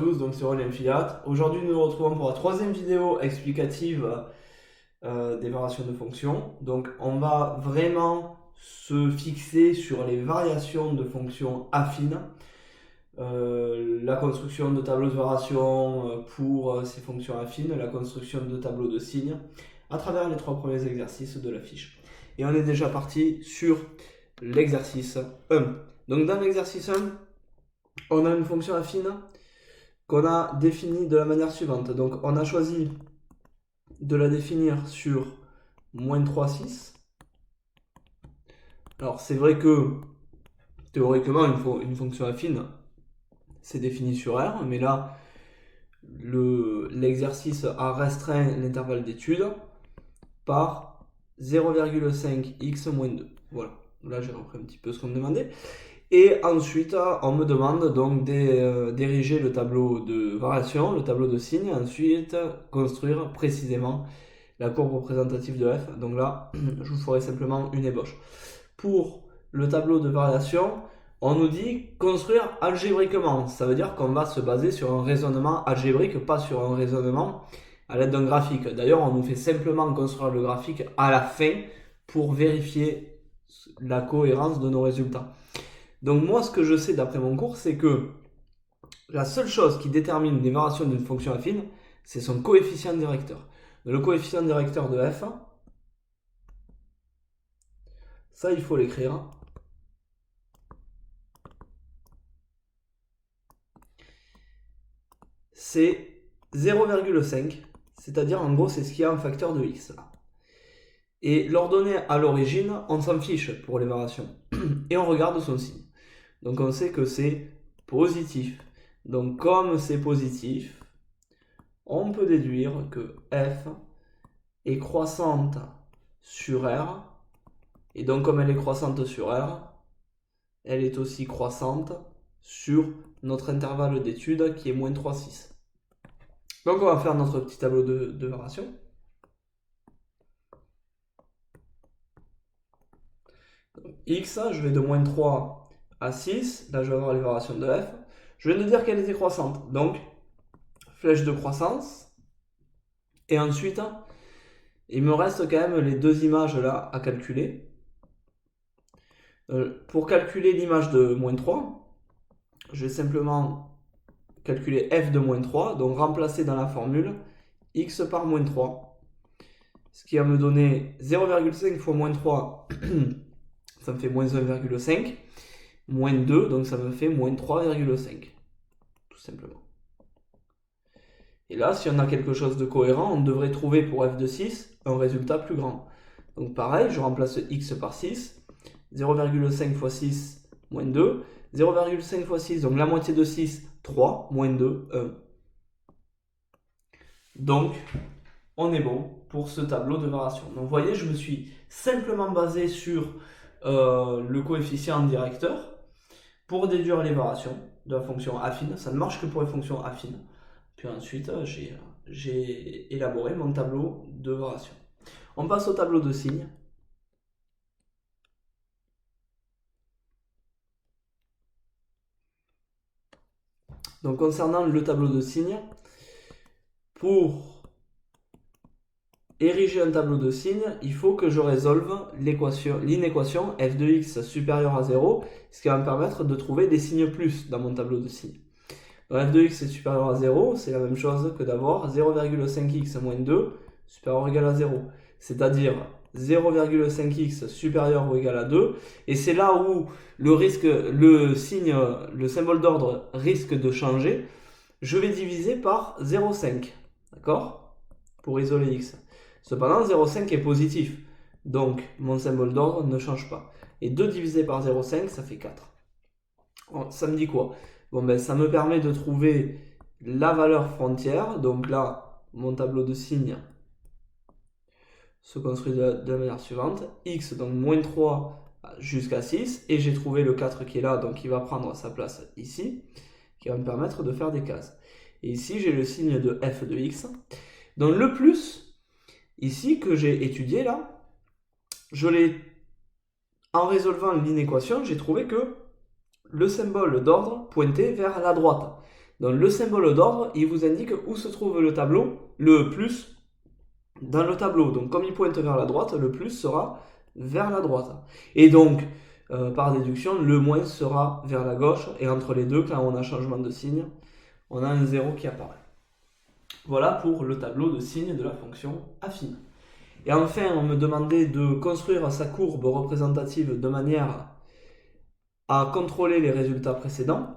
tous, donc c'est Aurélien Fiat. Aujourd'hui, nous nous retrouvons pour la troisième vidéo explicative des variations de fonctions. Donc, on va vraiment se fixer sur les variations de fonctions affines, la construction de tableaux de variations pour ces fonctions affines, la construction de tableaux de signes, à travers les trois premiers exercices de la fiche. Et on est déjà parti sur l'exercice 1. Donc, dans l'exercice 1, on a une fonction affine qu'on a définie de la manière suivante. Donc on a choisi de la définir sur moins 3, 6. Alors c'est vrai que théoriquement une fonction affine c'est défini sur R, mais là l'exercice a restreint l'intervalle d'étude par 0,5x moins 2. Voilà, là j'ai repris un petit peu ce qu'on me demandait. Et ensuite, on me demande donc d'ériger le tableau de variation, le tableau de signes, et ensuite construire précisément la courbe représentative de f. Donc là, je vous ferai simplement une ébauche. Pour le tableau de variation, on nous dit construire algébriquement. Ça veut dire qu'on va se baser sur un raisonnement algébrique, pas sur un raisonnement à l'aide d'un graphique. D'ailleurs, on nous fait simplement construire le graphique à la fin pour vérifier la cohérence de nos résultats. Donc moi, ce que je sais d'après mon cours, c'est que la seule chose qui détermine les variations d'une fonction affine, c'est son coefficient directeur. Le coefficient directeur de f, ça il faut l'écrire. C'est 0,5, c'est-à-dire en gros c'est ce qui a un facteur de x. Et l'ordonnée à l'origine, on s'en fiche pour les variations. Et on regarde son signe. Donc on sait que c'est positif. Donc comme c'est positif, on peut déduire que f est croissante sur R. Et donc comme elle est croissante sur R, elle est aussi croissante sur notre intervalle d'étude qui est moins 3, 6. Donc on va faire notre petit tableau de variation. X, je vais de moins 3 à 6. Là, je vais avoir les variations de f. Je viens de dire qu'elle était croissante. Donc, flèche de croissance. Et ensuite, il me reste quand même les deux images là à calculer. Pour calculer l'image de moins 3, je vais simplement calculer f de moins 3. Donc, remplacer dans la formule x par moins 3. Ce qui va me donner 0,5 fois moins 3, ça me fait moins 1,5. Moins 2, donc ça me fait moins 3,5. Tout simplement. Et là, si on a quelque chose de cohérent, on devrait trouver pour f de 6 un résultat plus grand. Donc pareil, je remplace x par 6. 0,5 fois 6, moins 2. 0,5 fois 6, donc la moitié de 6, 3, moins 2, 1. Donc, on est bon pour ce tableau de variation. Donc vous voyez, je me suis simplement basé sur le coefficient directeur pour déduire les variations de la fonction affine. Ça ne marche que pour les fonctions affines. Puis ensuite, j'ai élaboré mon tableau de variation. On passe au tableau de signes. Donc concernant le tableau de signes, pour ériger un tableau de signes, il faut que je résolve l'inéquation f de x supérieur à 0, ce qui va me permettre de trouver des signes plus dans mon tableau de signes. Donc f de x est supérieur à 0, c'est la même chose que d'avoir 0,5x moins 2 supérieur ou égal à 0. C'est-à-dire 0,5x supérieur ou égal à 2. Et c'est là où le symbole d'ordre risque de changer. Je vais diviser par 0,5. D'accord? Pour isoler x. Cependant, 0,5 est positif. Donc, mon symbole d'ordre ne change pas. Et 2 divisé par 0,5, ça fait 4. Ça me dit quoi? Bon, ben, ça me permet de trouver la valeur frontière. Donc là, mon tableau de signes se construit de la manière suivante. X, donc moins 3 jusqu'à 6. Et j'ai trouvé le 4 qui est là, donc il va prendre sa place ici, qui va me permettre de faire des cases. Et ici, j'ai le signe de f de x. Donc le plus, ici, que j'ai étudié là, en résolvant l'inéquation, j'ai trouvé que le symbole d'ordre pointait vers la droite. Donc le symbole d'ordre, il vous indique où se trouve le tableau, le plus dans le tableau. Donc comme il pointe vers la droite, le plus sera vers la droite. Et donc, par déduction, le moins sera vers la gauche. Et entre les deux, quand on a changement de signe, on a un 0 qui apparaît. Voilà pour le tableau de signes de la fonction affine. Et enfin, on me demandait de construire sa courbe représentative de manière à contrôler les résultats précédents.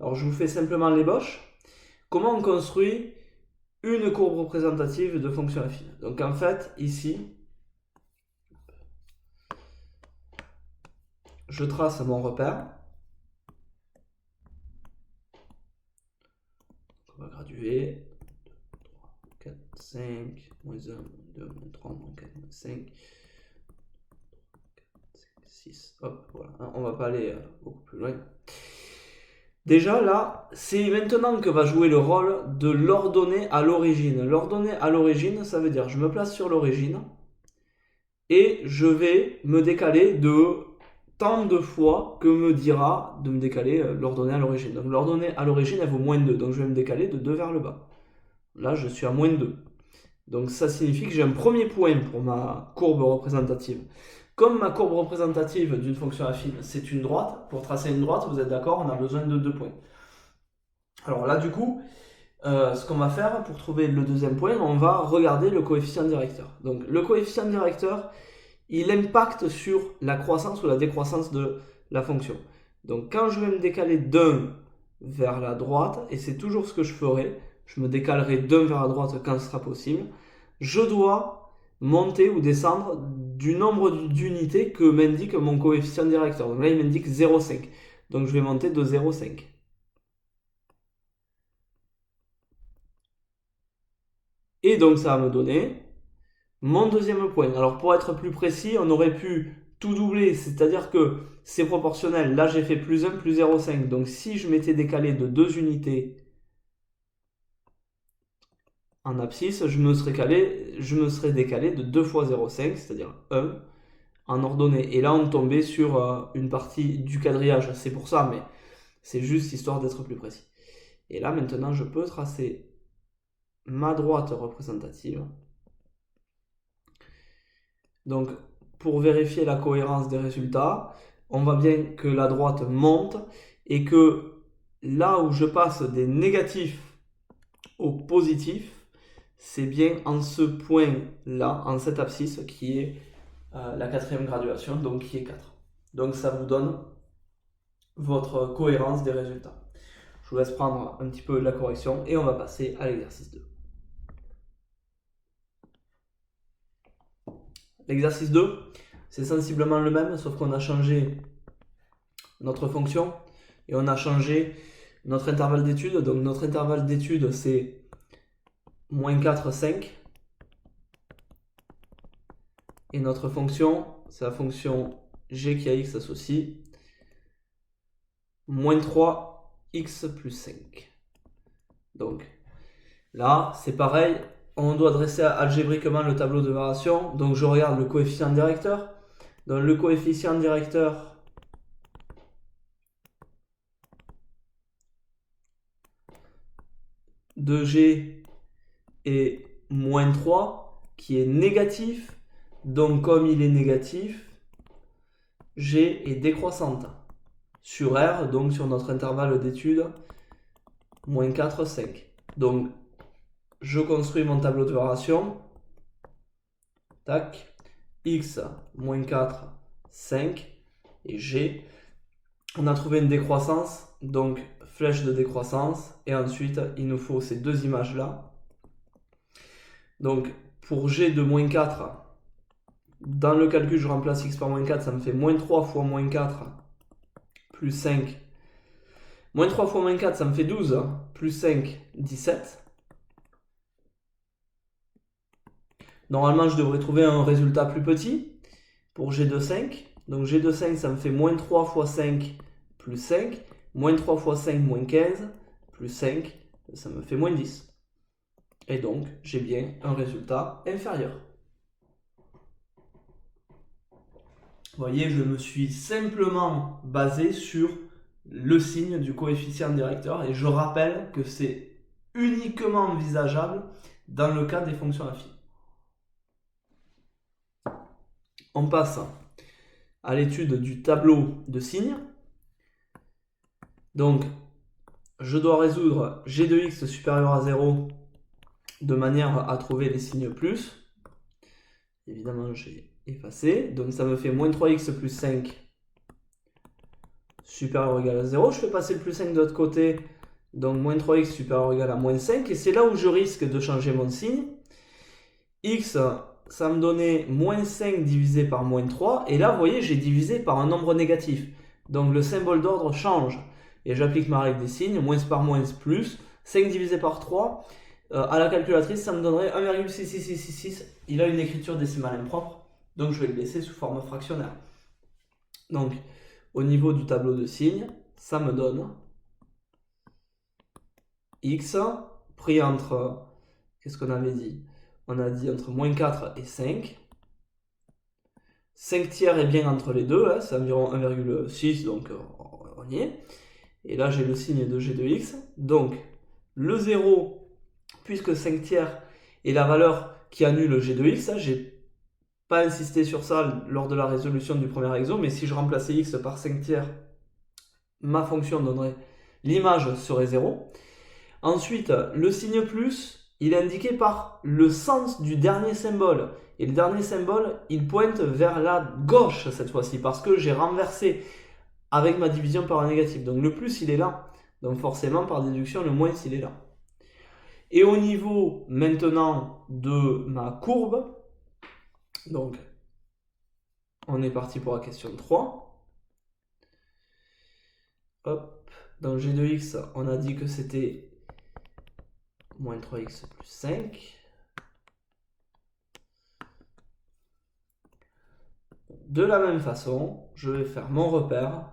Alors je vous fais simplement l'ébauche. Comment on construit une courbe représentative de fonction affine? Donc en fait, ici, je trace mon repère. On va graduer. 4, 5, moins 1, moins 2, moins 3, moins 4, moins 5. 6. Hop, voilà. On va pas aller beaucoup plus loin. Déjà là, c'est maintenant que va jouer le rôle de l'ordonnée à l'origine. L'ordonnée à l'origine, ça veut dire je me place sur l'origine et je vais me décaler de tant de fois que me dira de me décaler l'ordonnée à l'origine. Donc l'ordonnée à l'origine, elle vaut moins 2. Donc je vais me décaler de 2 vers le bas. Là, je suis à moins 2. Donc ça signifie que j'ai un premier point pour ma courbe représentative. Comme ma courbe représentative d'une fonction affine, c'est une droite, pour tracer une droite, vous êtes d'accord, on a besoin de 2 points. Alors là, du coup, ce qu'on va faire pour trouver le deuxième point, on va regarder le coefficient directeur. Donc le coefficient directeur, il impacte sur la croissance ou la décroissance de la fonction. Donc quand je vais me décaler d'un vers la droite, et c'est toujours ce que je ferai, je me décalerai d'un vers la droite quand ce sera possible, je dois monter ou descendre du nombre d'unités que m'indique mon coefficient directeur. Donc là, il m'indique 0,5. Donc je vais monter de 0,5. Et donc ça va me donner mon deuxième point. Alors pour être plus précis, on aurait pu tout doubler, c'est-à-dire que c'est proportionnel. Là, j'ai fait plus 1, plus 0,5. Donc si je m'étais décalé de 2 unités en abscisse, je me serais décalé de 2 fois 0,5, c'est-à-dire 1, en ordonnée. Et là, on tombait sur une partie du quadrillage. C'est pour ça, mais c'est juste histoire d'être plus précis. Et là, maintenant, je peux tracer ma droite représentative. Donc, pour vérifier la cohérence des résultats, on voit bien que la droite monte et que là où je passe des négatifs aux positifs, c'est bien en ce point-là, en cette abscisse, qui est la quatrième graduation, donc qui est 4. Donc ça vous donne votre cohérence des résultats. Je vous laisse prendre un petit peu la correction et on va passer à l'exercice 2. L'exercice 2, c'est sensiblement le même, sauf qu'on a changé notre fonction et on a changé notre intervalle d'étude. Donc notre intervalle d'étude, c'est moins 4, 5. Et notre fonction, c'est la fonction g qui a x associé, moins 3, x plus 5. Donc là, c'est pareil, on doit dresser algébriquement le tableau de variation. Donc je regarde le coefficient directeur. Donc le coefficient directeur de g est moins 3, qui est négatif. Donc comme il est négatif, g est décroissante sur R, donc sur notre intervalle d'étude, moins 4, 5. Donc je construis mon tableau de variation. Tac. X, moins 4, 5. Et G. On a trouvé une décroissance, donc flèche de décroissance. Et ensuite, il nous faut ces deux images-là. Donc, pour G de moins 4, dans le calcul, je remplace X par moins 4, ça me fait moins 3 fois moins 4, plus 5. Moins 3 fois moins 4, ça me fait 12, plus 5, 17. Normalement, je devrais trouver un résultat plus petit pour G de 5. Donc G de 5, ça me fait moins 3 fois 5 plus 5. Moins 3 fois 5, moins 15. Plus 5, ça me fait moins 10. Et donc, j'ai bien un résultat inférieur. Vous voyez, je me suis simplement basé sur le signe du coefficient directeur. Et je rappelle que c'est uniquement envisageable dans le cas des fonctions affines. On passe à l'étude du tableau de signes. Donc, je dois résoudre g de x supérieur à 0 de manière à trouver les signes plus. Évidemment, j'ai effacé. Donc, ça me fait moins 3x plus 5 supérieur ou égal à 0. Je fais passer le plus 5 de l'autre côté. Donc, moins 3x supérieur ou égal à moins 5. Et c'est là où je risque de changer mon signe. X, ça me donnait moins 5 divisé par moins 3. Et là, vous voyez, j'ai divisé par un nombre négatif. Donc, le symbole d'ordre change. Et j'applique ma règle des signes. Moins par moins plus. 5 divisé par 3. À la calculatrice, ça me donnerait 1,66666. Il a une écriture décimale impropre. Donc, je vais le laisser sous forme fractionnaire. Donc, au niveau du tableau de signes, ça me donne x pris entre, qu'est-ce qu'on avait dit? On a dit entre moins 4 et 5. 5 tiers est bien entre les deux, hein, c'est environ 1,6, donc on y est. Et là, j'ai le signe de g de x. Donc, le 0, puisque 5 tiers est la valeur qui annule g de x, hein, j'ai pas insisté sur ça lors de la résolution du premier exo, mais si je remplaçais x par 5 tiers, ma fonction donnerait, l'image serait 0. Ensuite, le signe plus, il est indiqué par le sens du dernier symbole. Et le dernier symbole, il pointe vers la gauche cette fois-ci, parce que j'ai renversé avec ma division par un négatif. Donc le plus, il est là. Donc forcément, par déduction, le moins, il est là. Et au niveau maintenant de ma courbe, donc on est parti pour la question 3. Hop, dans g de x, on a dit que c'était moins 3x plus 5. De la même façon, je vais faire mon repère.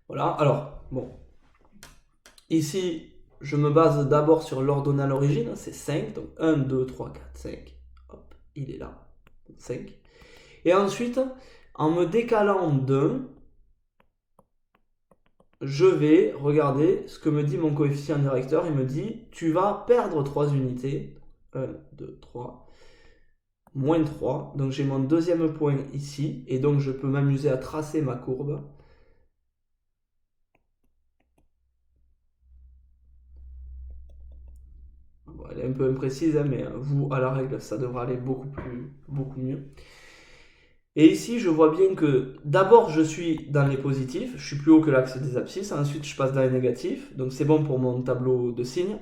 Voilà, alors, bon. Ici, je me base d'abord sur l'ordonnée à l'origine, c'est 5. Donc 1, 2, 3, 4, 5. Hop, il est là. 5. Et ensuite, en me décalant d'un, je vais regarder ce que me dit mon coefficient directeur. Il me dit, tu vas perdre 3 unités. 1, 2, 3. Moins 3. Donc j'ai mon deuxième point ici. Et donc je peux m'amuser à tracer ma courbe. Bon, elle est un peu imprécise, hein, mais vous, à la règle, ça devrait aller beaucoup mieux. Et ici, je vois bien que d'abord, je suis dans les positifs, je suis plus haut que l'axe des abscisses, ensuite je passe dans les négatifs, donc c'est bon pour mon tableau de signes.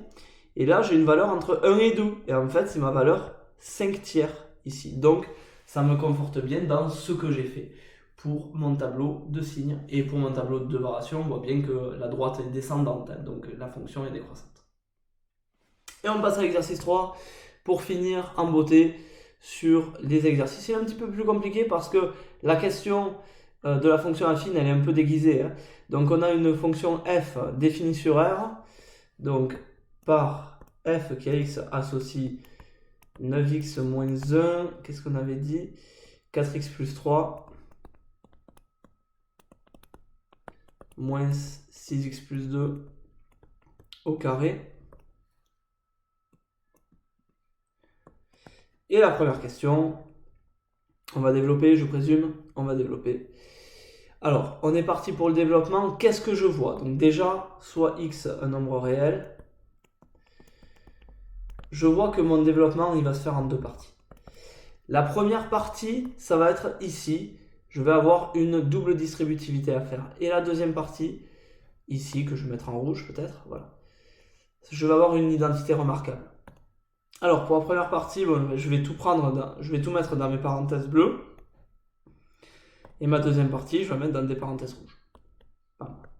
Et là, j'ai une valeur entre 1 et 2, et en fait, c'est ma valeur 5 tiers ici. Donc, ça me conforte bien dans ce que j'ai fait pour mon tableau de signes. Et pour mon tableau de variation, on voit bien que la droite est descendante, hein, donc la fonction est décroissante. Et on passe à l'exercice 3 pour finir en beauté sur les exercices. C'est un petit peu plus compliqué parce que la question de la fonction affine, elle est un peu déguisée. Hein. Donc on a une fonction f définie sur R. Donc par f qui est x associe 9x moins 1, qu'est-ce qu'on avait dit? 4x plus 3 moins 6x plus 2 au carré. Et la première question, on va développer, je présume, on va développer. Alors, on est parti pour le développement. Qu'est-ce que je vois? Donc déjà, soit x un nombre réel. Je vois que mon développement, il va se faire en deux parties. La première partie, ça va être ici. Je vais avoir une double distributivité à faire. Et la deuxième partie, ici, que je vais mettre en rouge peut-être, voilà. Je vais avoir une identité remarquable. Alors, pour la première partie, bon, je vais tout mettre dans mes parenthèses bleues. Et ma deuxième partie, je vais mettre dans des parenthèses rouges.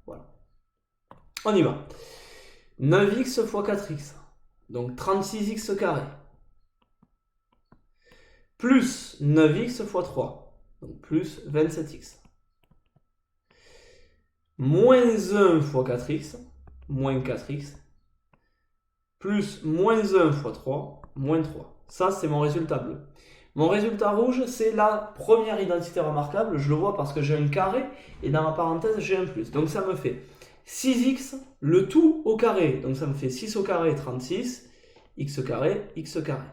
Voilà. On y va. 9x fois 4x. Donc 36x carré. Plus 9x fois 3. Donc plus 27x. Moins 1 fois 4x. Moins 4x. plus moins 1 fois 3, moins 3. Ça, c'est mon résultat bleu. Mon résultat rouge, c'est la première identité remarquable. Je le vois parce que j'ai un carré et dans ma parenthèse, j'ai un plus. Donc ça me fait 6x, le tout au carré. Donc ça me fait 6 au carré, 36, x carré, x carré.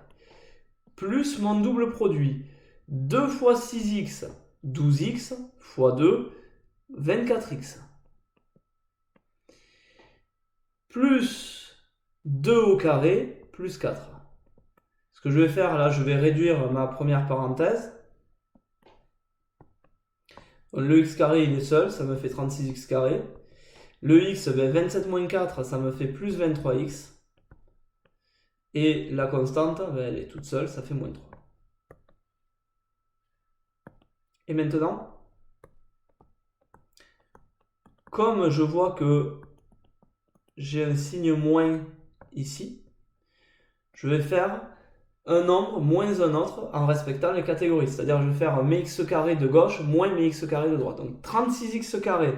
Plus mon double produit. 2 fois 6x, 12x, fois 2, 24x. Plus 2 au carré, plus 4. Ce que je vais faire là, je vais réduire ma première parenthèse. Le x carré, il est seul, ça me fait 36x carré. Le x, 27 moins 4, ça me fait plus 23x. Et la constante, elle est toute seule, ça fait moins 3. Et maintenant, comme je vois que j'ai un signe moins ici, je vais faire un nombre moins un autre en respectant les catégories. C'est-à-dire je vais faire mes x carré de gauche moins mes x carré de droite. Donc 36x carré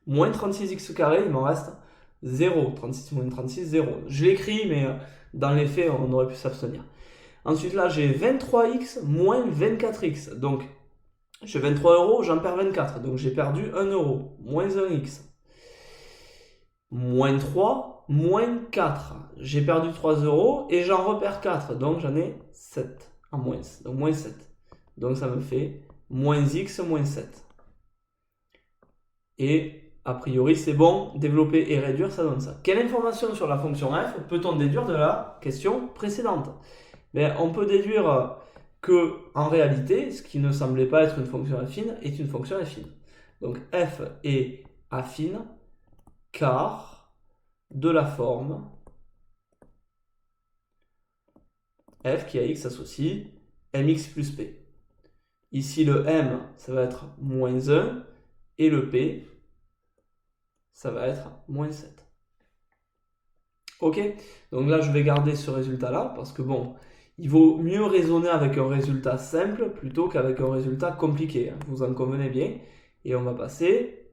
moins 36x carré, il m'en reste 0. 36 moins 36, 0. Je l'écris, mais dans les faits, on aurait pu s'abstenir. Ensuite, là, j'ai 23x moins 24x. Donc, j'ai 23 euros, j'en perds 24. Donc, j'ai perdu 1 euro. Moins 1x. Moins 3, moins 4. J'ai perdu 3 euros et j'en repère 4. Donc, j'en ai 7 en moins. Donc, moins 7. Donc, ça me fait moins x moins 7. Et a priori, c'est bon, développer et réduire, ça donne ça. Quelle information sur la fonction f peut-on déduire de la question précédente? On peut déduire que, en réalité, ce qui ne semblait pas être une fonction affine est une fonction affine. Donc f est affine car de la forme f qui a x associe mx plus p. Ici, le m, ça va être moins 1 et le p, ça va être moins 7. Ok, donc là je vais garder ce résultat là parce que bon, il vaut mieux raisonner avec un résultat simple plutôt qu'avec un résultat compliqué, hein, vous en convenez bien. Et on va passer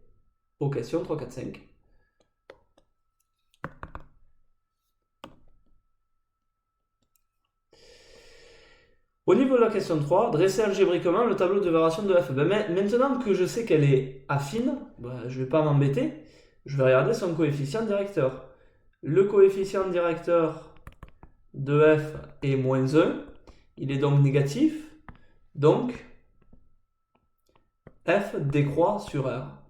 aux questions 3, 4, 5. Au niveau de la question 3, dresser algébriquement le tableau de variation de f. Maintenant que je sais qu'elle est affine, je ne vais pas m'embêter, je vais regarder son coefficient directeur. Le coefficient directeur de f est moins 1, il est donc négatif, donc f décroît sur r.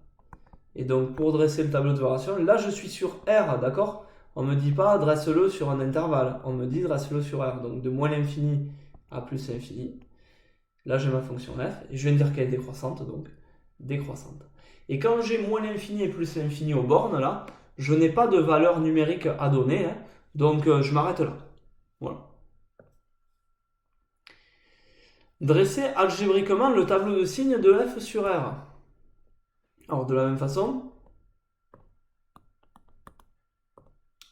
Et donc pour dresser le tableau de variation, là je suis sur r, d'accord? On ne me dit pas dresse-le sur un intervalle, on me dit dresse-le sur r. Donc de moins l'infini à plus l'infini. Là j'ai ma fonction f, et je viens de dire qu'elle est décroissante, donc décroissante. Et quand j'ai moins l'infini et plus l'infini aux bornes, là, je n'ai pas de valeur numérique à donner, hein, donc je m'arrête là. Voilà. Dresser algébriquement le tableau de signes de f sur r. Alors de la même façon,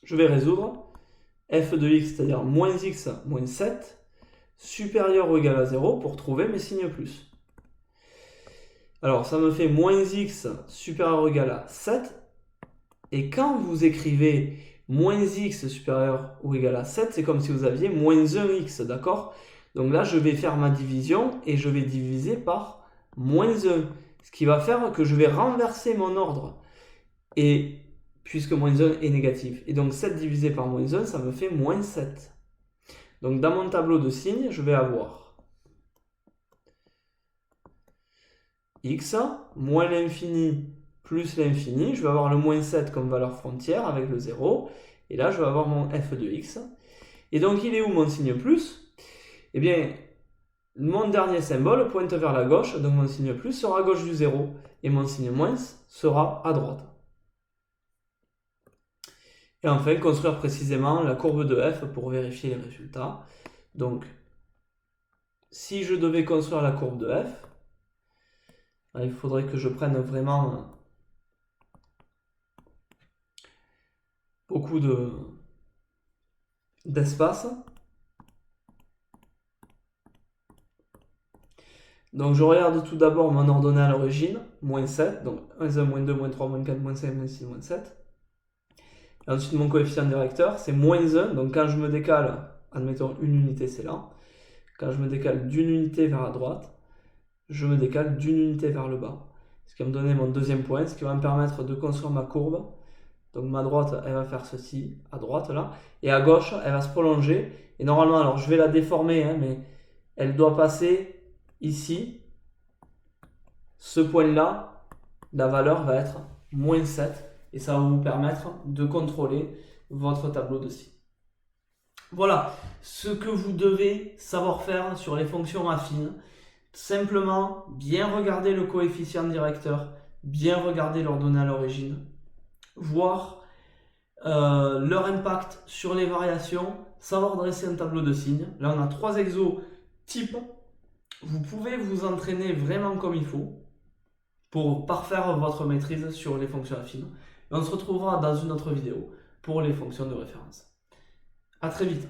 je vais résoudre f de x, c'est-à-dire moins x moins 7, supérieur ou égal à 0 pour trouver mes signes plus. Alors ça me fait moins x supérieur ou égal à 7, et quand vous écrivez moins x supérieur ou égal à 7, c'est comme si vous aviez moins 1x, d'accord? Donc là, je vais faire ma division et je vais diviser par moins 1, ce qui va faire que je vais renverser mon ordre, et puisque moins 1 est négatif. Et donc 7 divisé par moins 1, ça me fait moins 7. Donc dans mon tableau de signes, je vais avoir x moins l'infini plus l'infini. Je vais avoir le moins 7 comme valeur frontière avec le 0. Et là, je vais avoir mon f de x. Et donc, il est où mon signe plus? Eh bien, mon dernier symbole pointe vers la gauche. Donc, mon signe plus sera à gauche du 0. Et mon signe moins sera à droite. Et enfin, construire précisément la courbe de f pour vérifier les résultats. Donc, si je devais construire la courbe de f, il faudrait que je prenne vraiment beaucoup d'espace. Donc je regarde tout d'abord mon ordonnée à l'origine, moins 7, donc 1, moins 2, moins 3, moins 4, moins 5, moins 6, moins 7. Et ensuite, mon coefficient directeur, c'est moins 1. Donc, quand je me décale, admettons une unité, c'est là. Quand je me décale d'une unité vers la droite, je me décale d'une unité vers le bas. Ce qui va me donner mon deuxième point, ce qui va me permettre de construire ma courbe. Donc, ma droite, elle va faire ceci, à droite, là. Et à gauche, elle va se prolonger. Et normalement, alors, je vais la déformer, hein, mais elle doit passer ici. Ce point-là, la valeur va être moins 7. Et ça va vous permettre de contrôler votre tableau de scie. Voilà ce que vous devez savoir faire sur les fonctions affines. Simplement, bien regarder le coefficient directeur, bien regarder leurs données à l'origine, voir leur impact sur les variations, savoir dresser un tableau de signes. Là, on a 3 exos types. Vous pouvez vous entraîner vraiment comme il faut pour parfaire votre maîtrise sur les fonctions affines. Et on se retrouvera dans une autre vidéo pour les fonctions de référence. À très vite.